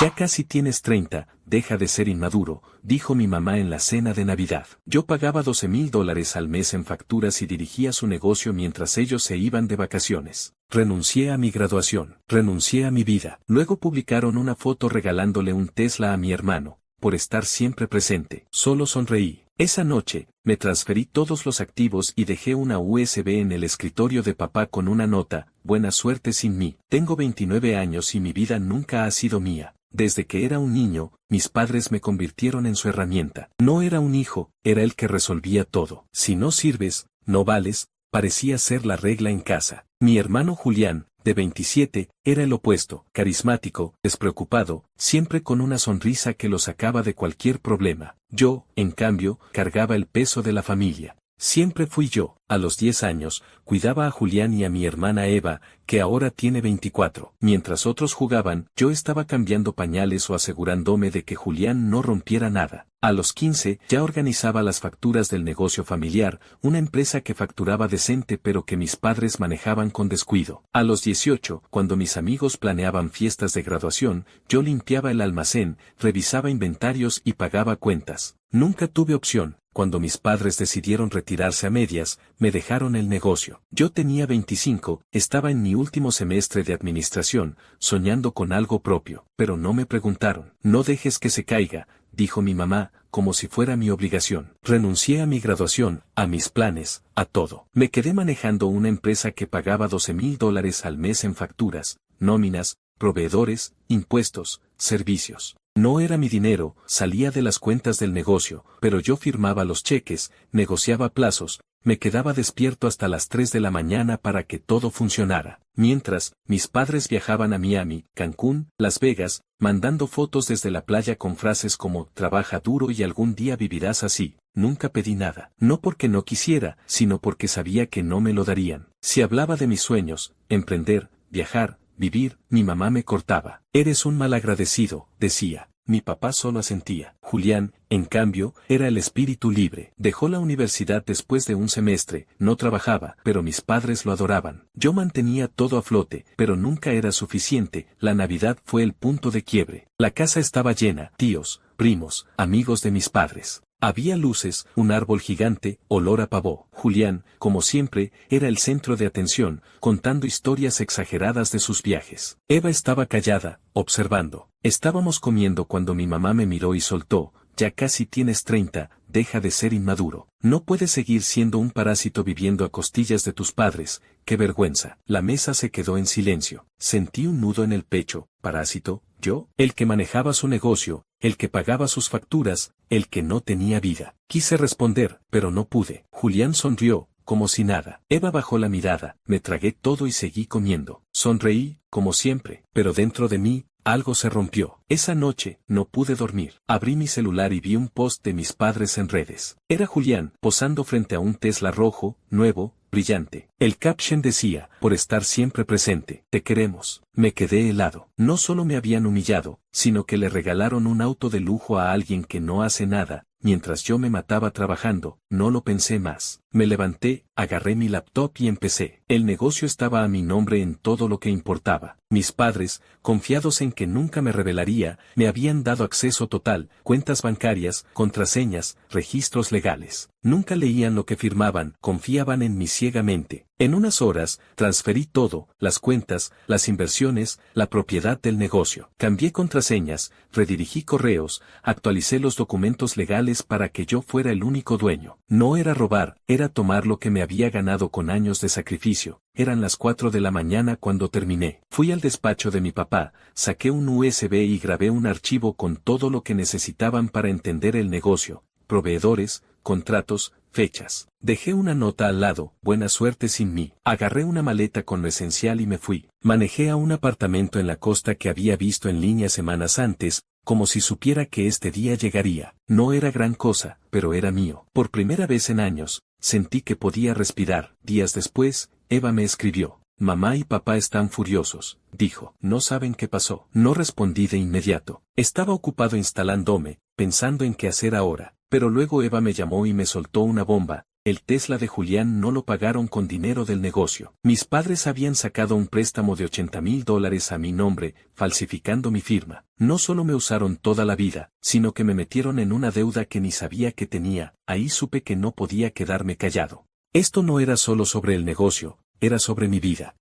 Ya casi tienes 30, deja de ser inmaduro, dijo mi mamá en la cena de Navidad. Yo pagaba $12,000 al mes en facturas y dirigía su negocio mientras ellos se iban de vacaciones. Renuncié a mi graduación, renuncié a mi vida. Luego publicaron una foto regalándole un Tesla a mi hermano, por estar siempre presente. Solo sonreí. Esa noche, me transferí todos los activos y dejé una USB en el escritorio de papá con una nota: buena suerte sin mí. Tengo 29 años y mi vida nunca ha sido mía. Desde que era un niño, mis padres me convirtieron en su herramienta. No era un hijo, era el que resolvía todo. Si no sirves, no vales, parecía ser la regla en casa. Mi hermano Julián, de 27, era el opuesto, carismático, despreocupado, siempre con una sonrisa que lo sacaba de cualquier problema. Yo, en cambio, cargaba el peso de la familia. Siempre fui yo. A los 10 años, cuidaba a Julián y a mi hermana Eva, que ahora tiene 24. Mientras otros jugaban, yo estaba cambiando pañales o asegurándome de que Julián no rompiera nada. A los 15, ya organizaba las facturas del negocio familiar, una empresa que facturaba decente pero que mis padres manejaban con descuido. A los 18, cuando mis amigos planeaban fiestas de graduación, yo limpiaba el almacén, revisaba inventarios y pagaba cuentas. Nunca tuve opción. Cuando mis padres decidieron retirarse a medias, me dejaron el negocio. Yo tenía 25, estaba en mi último semestre de administración, soñando con algo propio, pero no me preguntaron. No dejes que se caiga, dijo mi mamá, como si fuera mi obligación. Renuncié a mi graduación, a mis planes, a todo. Me quedé manejando una empresa que pagaba $12,000 al mes en facturas, nóminas, proveedores, impuestos, servicios. No era mi dinero, salía de las cuentas del negocio, pero yo firmaba los cheques, negociaba plazos, me quedaba despierto hasta las 3 de la mañana para que todo funcionara. Mientras, mis padres viajaban a Miami, Cancún, Las Vegas, mandando fotos desde la playa con frases como: trabaja duro y algún día vivirás así. Nunca pedí nada, no porque no quisiera, sino porque sabía que no me lo darían. Si hablaba de mis sueños, emprender, viajar, vivir, mi mamá me cortaba. Eres un malagradecido, decía. Mi papá solo asentía. Julián, en cambio, era el espíritu libre. Dejó la universidad después de un semestre, no trabajaba, pero mis padres lo adoraban. Yo mantenía todo a flote, pero nunca era suficiente. La Navidad fue el punto de quiebre. La casa estaba llena, tíos, primos, amigos de mis padres. Había luces, un árbol gigante, olor a pavó. Julián, como siempre, era el centro de atención, contando historias exageradas de sus viajes. Eva estaba callada, observando. Estábamos comiendo cuando mi mamá me miró y soltó: ya casi tienes 30, deja de ser inmaduro. No puedes seguir siendo un parásito viviendo a costillas de tus padres, qué vergüenza. La mesa se quedó en silencio. Sentí un nudo en el pecho. ¿Parásito? ¿Yo? El que manejaba su negocio, el que pagaba sus facturas, el que no tenía vida. Quise responder, pero no pude. Julián sonrió, como si nada. Eva bajó la mirada, me tragué todo y seguí comiendo. Sonreí, como siempre, pero dentro de mí, algo se rompió. Esa noche, no pude dormir. Abrí mi celular y vi un post de mis padres en redes. Era Julián, posando frente a un Tesla rojo, nuevo, brillante. El caption decía: por estar siempre presente, te queremos. Me quedé helado. No solo me habían humillado, sino que le regalaron un auto de lujo a alguien que no hace nada. Mientras yo me mataba trabajando, no lo pensé más. Me levanté, agarré mi laptop y empecé. El negocio estaba a mi nombre en todo lo que importaba. Mis padres, confiados en que nunca me revelaría, me habían dado acceso total, cuentas bancarias, contraseñas, registros legales. Nunca leían lo que firmaban, confiaban en mí ciegamente. En unas horas, transferí todo: las cuentas, las inversiones, la propiedad del negocio. Cambié contraseñas, redirigí correos, actualicé los documentos legales para que yo fuera el único dueño. No era robar, era tomar lo que me había ganado con años de sacrificio. Eran las 4 de la mañana cuando terminé. Fui al despacho de mi papá, saqué un USB y grabé un archivo con todo lo que necesitaban para entender el negocio: proveedores, contratos, fechas. Dejé una nota al lado: buena suerte sin mí. Agarré una maleta con lo esencial y me fui. Manejé a un apartamento en la costa que había visto en línea semanas antes, como si supiera que este día llegaría. No era gran cosa, pero era mío. Por primera vez en años, sentí que podía respirar. Días después, Eva me escribió: mamá y papá están furiosos, dijo. No saben qué pasó. No respondí de inmediato. Estaba ocupado instalándome, pensando en qué hacer ahora. Pero luego Eva me llamó y me soltó una bomba: El Tesla de Julián no lo pagaron con dinero del negocio. Mis padres habían sacado un préstamo de $80,000 a mi nombre, falsificando mi firma. No solo me usaron toda la vida, sino que me metieron en una deuda que ni sabía que tenía. Ahí supe que no podía quedarme callado. Esto no era solo sobre el negocio, era sobre mi vida.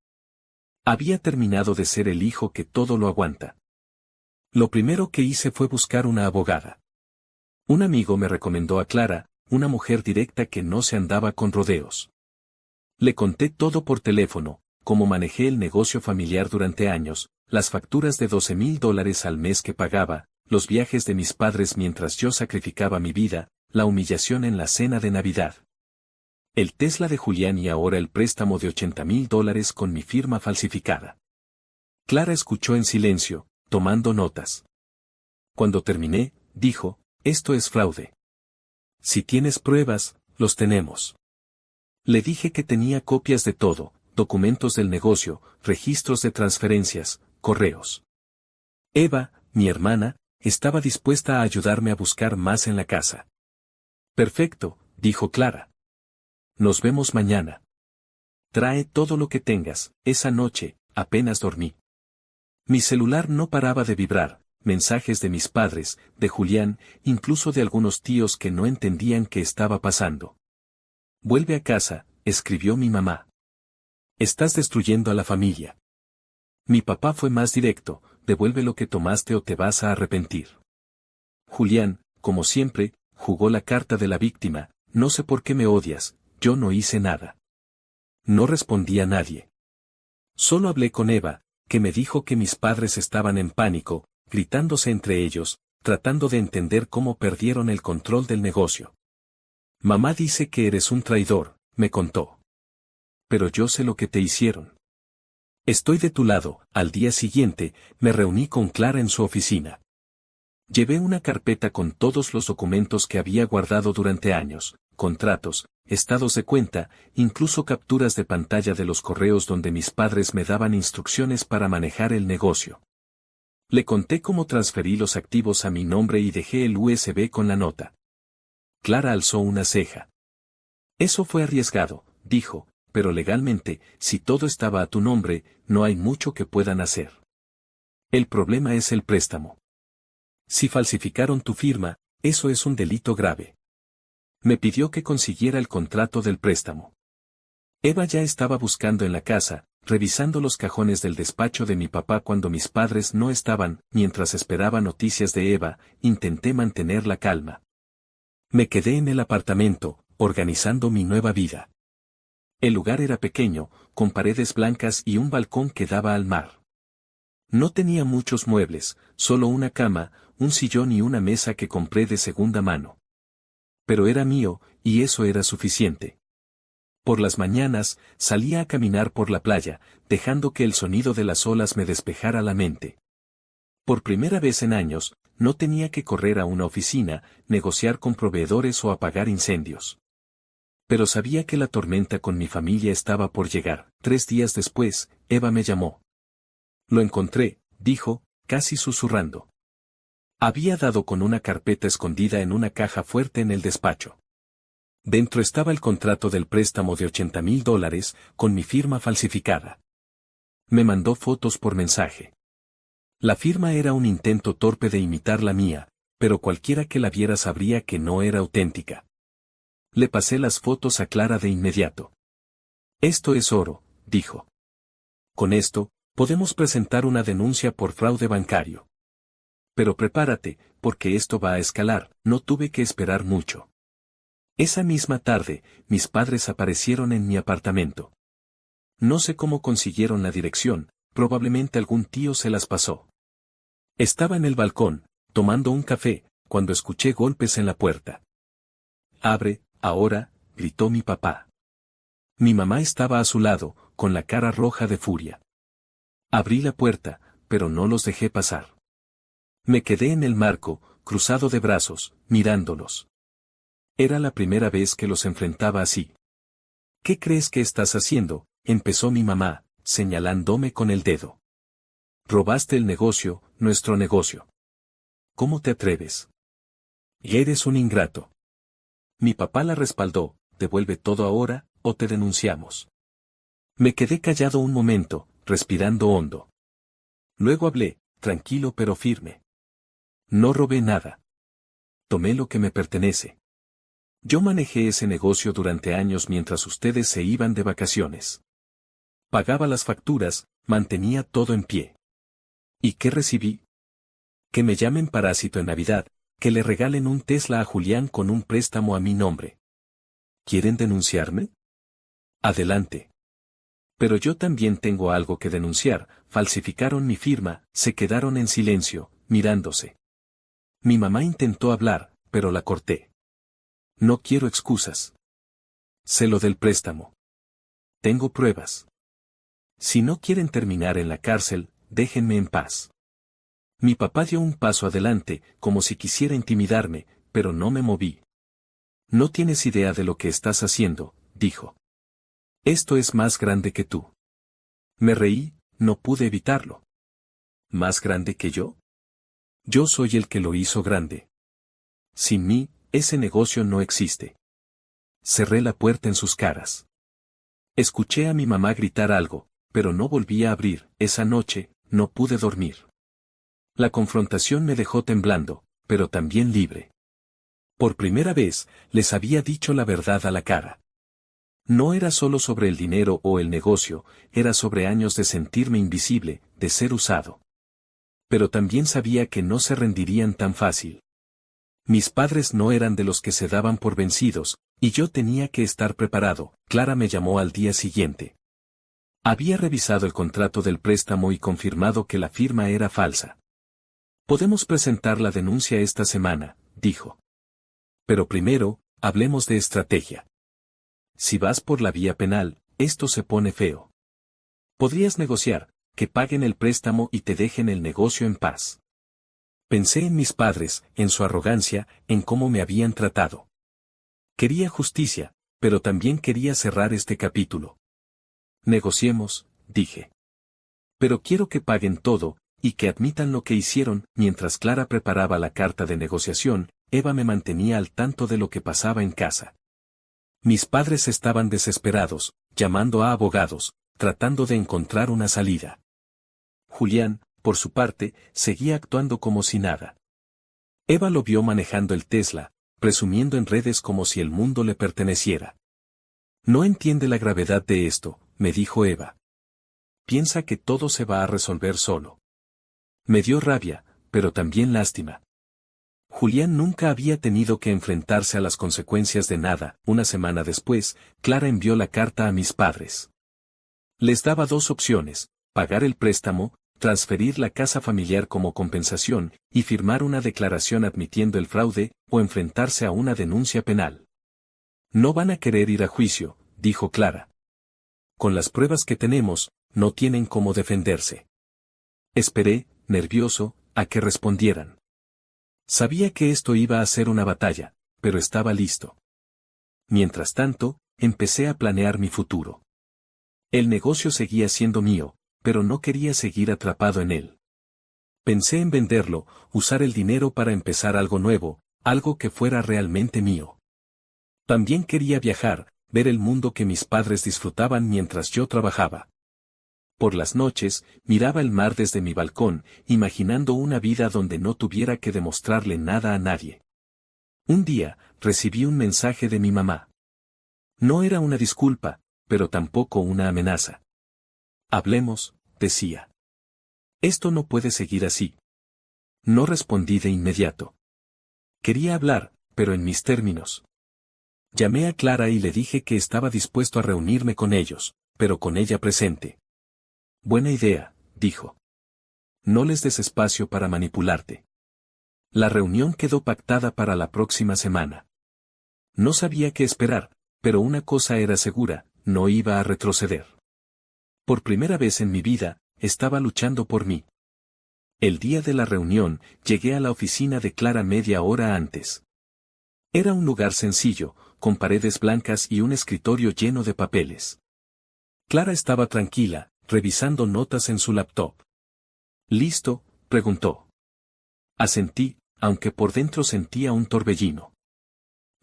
Había terminado de ser el hijo que todo lo aguanta. Lo primero que hice fue buscar una abogada. Un amigo me recomendó a Clara, una mujer directa que no se andaba con rodeos. Le conté todo por teléfono, cómo manejé el negocio familiar durante años, las facturas de $12,000 al mes que pagaba, los viajes de mis padres mientras yo sacrificaba mi vida, la humillación en la cena de Navidad. El Tesla de Julián y ahora el préstamo de $80,000 con mi firma falsificada. Clara escuchó en silencio, tomando notas. Cuando terminé, dijo, esto es fraude. Si tienes pruebas, los tenemos. Le dije que tenía copias de todo, documentos del negocio, registros de transferencias, correos. Eva, mi hermana, estaba dispuesta a ayudarme a buscar más en la casa. Perfecto, dijo Clara. Nos vemos mañana. Trae todo lo que tengas. Esa noche, apenas dormí. Mi celular no paraba de vibrar. Mensajes de mis padres, de Julián, incluso de algunos tíos que no entendían qué estaba pasando. Vuelve a casa, escribió mi mamá. Estás destruyendo a la familia. Mi papá fue más directo, devuelve lo que tomaste o te vas a arrepentir. Julián, como siempre, jugó la carta de la víctima, no sé por qué me odias, yo no hice nada. No respondí a nadie. Solo hablé con Eva, que me dijo que mis padres estaban en pánico, gritándose entre ellos, tratando de entender cómo perdieron el control del negocio. Mamá dice que eres un traidor, me contó. Pero yo sé lo que te hicieron. Estoy de tu lado. Al día siguiente, me reuní con Clara en su oficina. Llevé una carpeta con todos los documentos que había guardado durante años, contratos, estados de cuenta, incluso capturas de pantalla de los correos donde mis padres me daban instrucciones para manejar el negocio. Le conté cómo transferí los activos a mi nombre y dejé el USB con la nota. Clara alzó una ceja. Eso fue arriesgado, dijo, pero legalmente, si todo estaba a tu nombre, no hay mucho que puedan hacer. El problema es el préstamo. Si falsificaron tu firma, eso es un delito grave. Me pidió que consiguiera el contrato del préstamo. Eva ya estaba buscando en la casa, revisando los cajones del despacho de mi papá cuando mis padres no estaban. Mientras esperaba noticias de Eva, intenté mantener la calma. Me quedé en el apartamento, organizando mi nueva vida. El lugar era pequeño, con paredes blancas y un balcón que daba al mar. No tenía muchos muebles, solo una cama, un sillón y una mesa que compré de segunda mano. Pero era mío, y eso era suficiente. Por las mañanas, salía a caminar por la playa, dejando que el sonido de las olas me despejara la mente. Por primera vez en años, no tenía que correr a una oficina, negociar con proveedores o apagar incendios. Pero sabía que la tormenta con mi familia estaba por llegar. 3 días después, Eva me llamó. Lo encontré, dijo, casi susurrando. Había dado con una carpeta escondida en una caja fuerte en el despacho. Dentro estaba el contrato del préstamo de $80,000, con mi firma falsificada. Me mandó fotos por mensaje. La firma era un intento torpe de imitar la mía, pero cualquiera que la viera sabría que no era auténtica. Le pasé las fotos a Clara de inmediato. Esto es oro, dijo. Con esto, podemos presentar una denuncia por fraude bancario. Pero prepárate, porque esto va a escalar. No tuve que esperar mucho. Esa misma tarde, mis padres aparecieron en mi apartamento. No sé cómo consiguieron la dirección, probablemente algún tío se las pasó. Estaba en el balcón, tomando un café, cuando escuché golpes en la puerta. «Abre, ahora», gritó mi papá. Mi mamá estaba a su lado, con la cara roja de furia. Abrí la puerta, pero no los dejé pasar. Me quedé en el marco, cruzado de brazos, mirándolos. Era la primera vez que los enfrentaba así. «¿Qué crees que estás haciendo?», empezó mi mamá, señalándome con el dedo. «Robaste el negocio, nuestro negocio. ¿Cómo te atreves? Y eres un ingrato». Mi papá la respaldó, devuelve todo ahora, o te denunciamos. Me quedé callado un momento, respirando hondo. Luego hablé, tranquilo pero firme. No robé nada. Tomé lo que me pertenece. Yo manejé ese negocio durante años mientras ustedes se iban de vacaciones. Pagaba las facturas, mantenía todo en pie. ¿Y qué recibí? Que me llamen parásito en Navidad, que le regalen un Tesla a Julián con un préstamo a mi nombre. ¿Quieren denunciarme? Adelante. Pero yo también tengo algo que denunciar, falsificaron mi firma, se quedaron en silencio, mirándose. Mi mamá intentó hablar, pero la corté. No quiero excusas. Sé lo del préstamo. Tengo pruebas. Si no quieren terminar en la cárcel, déjenme en paz. Mi papá dio un paso adelante, como si quisiera intimidarme, pero no me moví. No tienes idea de lo que estás haciendo, dijo. Esto es más grande que tú. Me reí, no pude evitarlo. ¿Más grande que yo? Yo soy el que lo hizo grande. Sin mí, ese negocio no existe. Cerré la puerta en sus caras. Escuché a mi mamá gritar algo, pero no volví a abrir. Esa noche, no pude dormir. La confrontación me dejó temblando, pero también libre. Por primera vez, les había dicho la verdad a la cara. No era solo sobre el dinero o el negocio, era sobre años de sentirme invisible, de ser usado. Pero también sabía que no se rendirían tan fácil. Mis padres no eran de los que se daban por vencidos, y yo tenía que estar preparado. Clara me llamó al día siguiente. Había revisado el contrato del préstamo y confirmado que la firma era falsa. Podemos presentar la denuncia esta semana, dijo. Pero primero, hablemos de estrategia. Si vas por la vía penal, esto se pone feo. Podrías negociar, que paguen el préstamo y te dejen el negocio en paz. Pensé en mis padres, en su arrogancia, en cómo me habían tratado. Quería justicia, pero también quería cerrar este capítulo. Negociemos, dije. Pero quiero que paguen todo, y que admitan lo que hicieron. Mientras Clara preparaba la carta de negociación, Eva me mantenía al tanto de lo que pasaba en casa. Mis padres estaban desesperados, llamando a abogados, tratando de encontrar una salida. Julián, por su parte, seguía actuando como si nada. Eva lo vio manejando el Tesla, presumiendo en redes como si el mundo le perteneciera. No entiende la gravedad de esto, me dijo Eva. Piensa que todo se va a resolver solo. Me dio rabia, pero también lástima. Julián nunca había tenido que enfrentarse a las consecuencias de nada. Una semana después, Clara envió la carta a mis padres. Les daba dos opciones: pagar el préstamo, transferir la casa familiar como compensación, y firmar una declaración admitiendo el fraude, o enfrentarse a una denuncia penal. No van a querer ir a juicio, dijo Clara. Con las pruebas que tenemos, no tienen cómo defenderse. Esperé, nervioso, a que respondieran. Sabía que esto iba a ser una batalla, pero estaba listo. Mientras tanto, empecé a planear mi futuro. El negocio seguía siendo mío, pero no quería seguir atrapado en él. Pensé en venderlo, usar el dinero para empezar algo nuevo, algo que fuera realmente mío. También quería viajar, ver el mundo que mis padres disfrutaban mientras yo trabajaba. Por las noches, miraba el mar desde mi balcón, imaginando una vida donde no tuviera que demostrarle nada a nadie. Un día, recibí un mensaje de mi mamá. No era una disculpa, pero tampoco una amenaza. Hablemos, decía. Esto no puede seguir así. No respondí de inmediato. Quería hablar, pero en mis términos. Llamé a Clara y le dije que estaba dispuesto a reunirme con ellos, pero con ella presente. Buena idea, dijo. No les des espacio para manipularte. La reunión quedó pactada para la próxima semana. No sabía qué esperar, pero una cosa era segura: no iba a retroceder. Por primera vez en mi vida, estaba luchando por mí. El día de la reunión, llegué a la oficina de Clara media hora antes. Era un lugar sencillo, con paredes blancas y un escritorio lleno de papeles. Clara estaba tranquila, revisando notas en su laptop. ¿Listo?, preguntó. Asentí, aunque por dentro sentía un torbellino.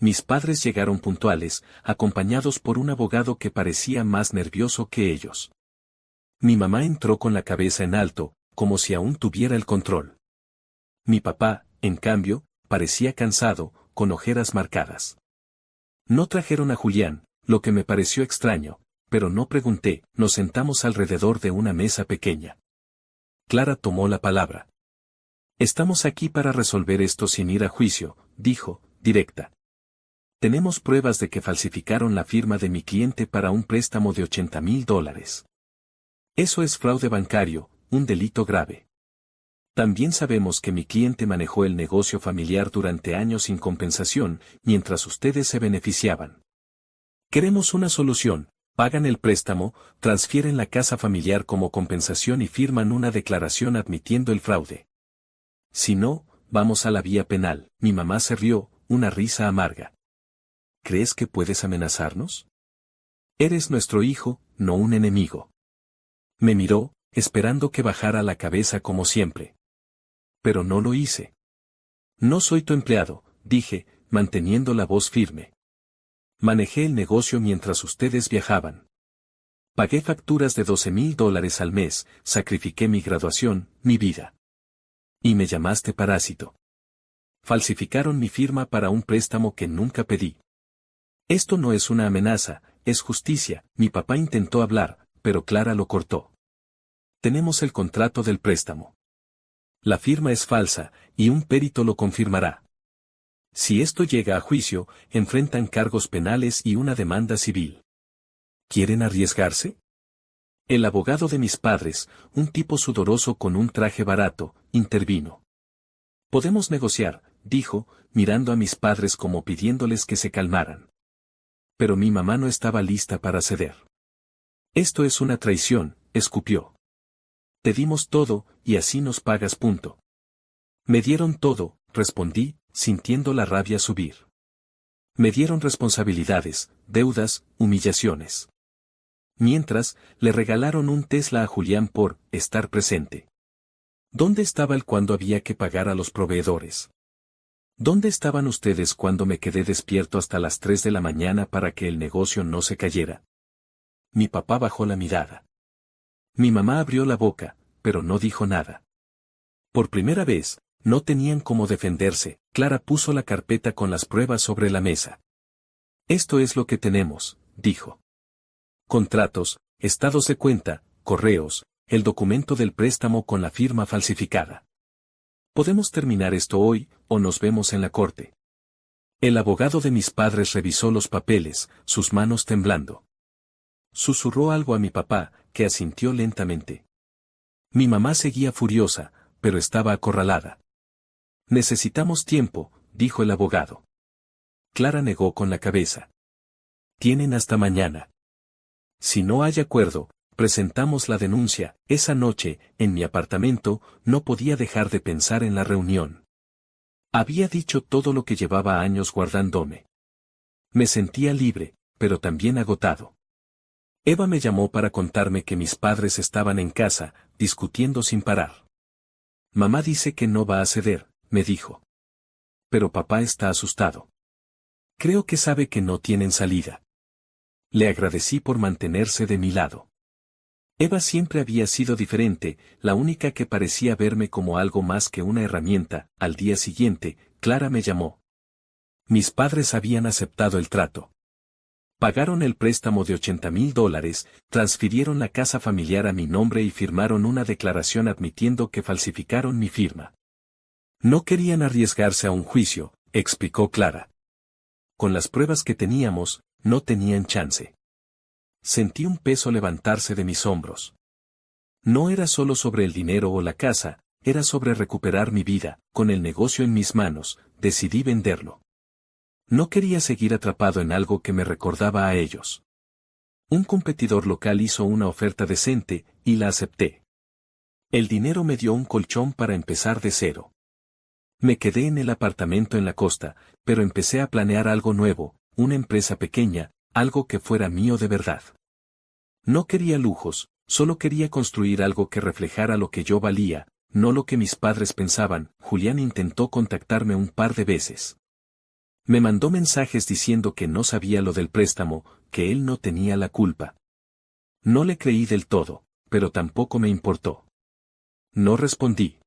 Mis padres llegaron puntuales, acompañados por un abogado que parecía más nervioso que ellos. Mi mamá entró con la cabeza en alto, como si aún tuviera el control. Mi papá, en cambio, parecía cansado, con ojeras marcadas. No trajeron a Julián, lo que me pareció extraño, pero no pregunté. Nos sentamos alrededor de una mesa pequeña. Clara tomó la palabra. Estamos aquí para resolver esto sin ir a juicio, dijo, directa. Tenemos pruebas de que falsificaron la firma de mi cliente para un préstamo de $80,000. Eso es fraude bancario, un delito grave. También sabemos que mi cliente manejó el negocio familiar durante años sin compensación, mientras ustedes se beneficiaban. Queremos una solución. Pagan el préstamo, transfieren la casa familiar como compensación y firman una declaración admitiendo el fraude. Si no, vamos a la vía penal. Mi mamá se rió, una risa amarga. ¿Crees que puedes amenazarnos? Eres nuestro hijo, no un enemigo. Me miró, esperando que bajara la cabeza como siempre. Pero no lo hice. No soy tu empleado, dije, manteniendo la voz firme. Manejé el negocio mientras ustedes viajaban. Pagué facturas de $12,000 al mes, sacrifiqué mi graduación, mi vida. Y me llamaste parásito. Falsificaron mi firma para un préstamo que nunca pedí. Esto no es una amenaza, es justicia. Mi papá intentó hablar, pero Clara lo cortó. Tenemos el contrato del préstamo. La firma es falsa, y un perito lo confirmará. Si esto llega a juicio, enfrentan cargos penales y una demanda civil. ¿Quieren arriesgarse? El abogado de mis padres, un tipo sudoroso con un traje barato, intervino. Podemos negociar, dijo, mirando a mis padres como pidiéndoles que se calmaran. Pero mi mamá no estaba lista para ceder. Esto es una traición, escupió. Te dimos todo, y así nos pagas. Punto. Me dieron todo, respondí, sintiendo la rabia subir. Me dieron responsabilidades, deudas, humillaciones. Mientras, le regalaron un Tesla a Julián por estar presente. ¿Dónde estaba él cuando había que pagar a los proveedores? ¿Dónde estaban ustedes cuando me quedé despierto hasta las 3 de la mañana para que el negocio no se cayera? Mi papá bajó la mirada. Mi mamá abrió la boca, pero no dijo nada. Por primera vez, no tenían cómo defenderse. Clara puso la carpeta con las pruebas sobre la mesa. Esto es lo que tenemos, dijo. Contratos, estados de cuenta, correos, el documento del préstamo con la firma falsificada. Podemos terminar esto hoy, o nos vemos en la corte. El abogado de mis padres revisó los papeles, sus manos temblando. Susurró algo a mi papá, que asintió lentamente. Mi mamá seguía furiosa, pero estaba acorralada. Necesitamos tiempo, dijo el abogado. Clara negó con la cabeza. Tienen hasta mañana. Si no hay acuerdo, presentamos la denuncia. Esa noche, en mi apartamento, no podía dejar de pensar en la reunión. Había dicho todo lo que llevaba años guardándome. Me sentía libre, pero también agotado. Eva me llamó para contarme que mis padres estaban en casa, discutiendo sin parar. Mamá dice que no va a ceder, me dijo. Pero papá está asustado. Creo que sabe que no tienen salida. Le agradecí por mantenerse de mi lado. Eva siempre había sido diferente, la única que parecía verme como algo más que una herramienta. Al día siguiente, Clara me llamó. Mis padres habían aceptado el trato. Pagaron el préstamo de $80,000, transfirieron la casa familiar a mi nombre y firmaron una declaración admitiendo que falsificaron mi firma. No querían arriesgarse a un juicio, explicó Clara. Con las pruebas que teníamos, no tenían chance. Sentí un peso levantarse de mis hombros. No era solo sobre el dinero o la casa, era sobre recuperar mi vida. Con el negocio en mis manos, decidí venderlo. No quería seguir atrapado en algo que me recordaba a ellos. Un competidor local hizo una oferta decente, y la acepté. El dinero me dio un colchón para empezar de cero. Me quedé en el apartamento en la costa, pero empecé a planear algo nuevo, una empresa pequeña, algo que fuera mío de verdad. No quería lujos, solo quería construir algo que reflejara lo que yo valía, no lo que mis padres pensaban. Julián intentó contactarme un par de veces. Me mandó mensajes diciendo que no sabía lo del préstamo, que él no tenía la culpa. No le creí del todo, pero tampoco me importó. No respondí.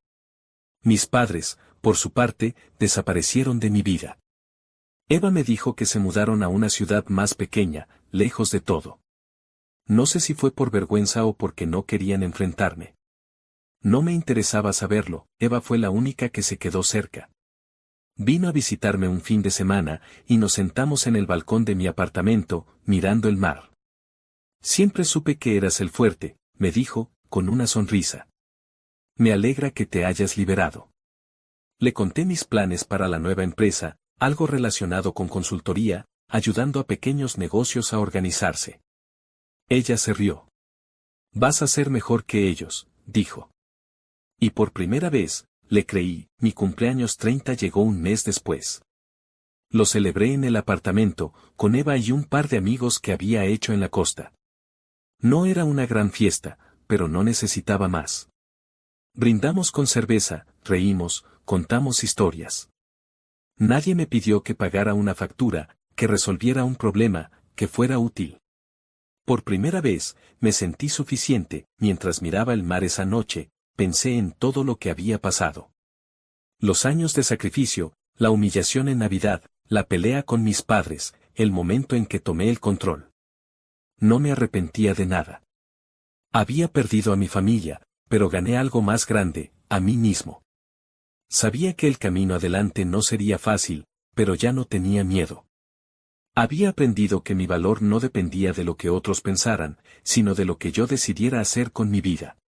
Mis padres, por su parte, desaparecieron de mi vida. Eva me dijo que se mudaron a una ciudad más pequeña, lejos de todo. No sé si fue por vergüenza o porque no querían enfrentarme. No me interesaba saberlo, Eva fue la única que se quedó cerca. Vino a visitarme un fin de semana, y nos sentamos en el balcón de mi apartamento, mirando el mar. Siempre supe que eras el fuerte, me dijo, con una sonrisa. Me alegra que te hayas liberado. Le conté mis planes para la nueva empresa, algo relacionado con consultoría, ayudando a pequeños negocios a organizarse. Ella se rió. Vas a ser mejor que ellos, dijo. Y por primera vez, le creí, mi cumpleaños 30 llegó un mes después. Lo celebré en el apartamento, con Eva y un par de amigos que había hecho en la costa. No era una gran fiesta, pero no necesitaba más. Brindamos con cerveza, reímos, contamos historias. Nadie me pidió que pagara una factura, que resolviera un problema, que fuera útil. Por primera vez, me sentí suficiente, mientras miraba el mar esa noche, pensé en todo lo que había pasado. Los años de sacrificio, la humillación en Navidad, la pelea con mis padres, el momento en que tomé el control. No me arrepentía de nada. Había perdido a mi familia, pero gané algo más grande, a mí mismo. Sabía que el camino adelante no sería fácil, pero ya no tenía miedo. Había aprendido que mi valor no dependía de lo que otros pensaran, sino de lo que yo decidiera hacer con mi vida.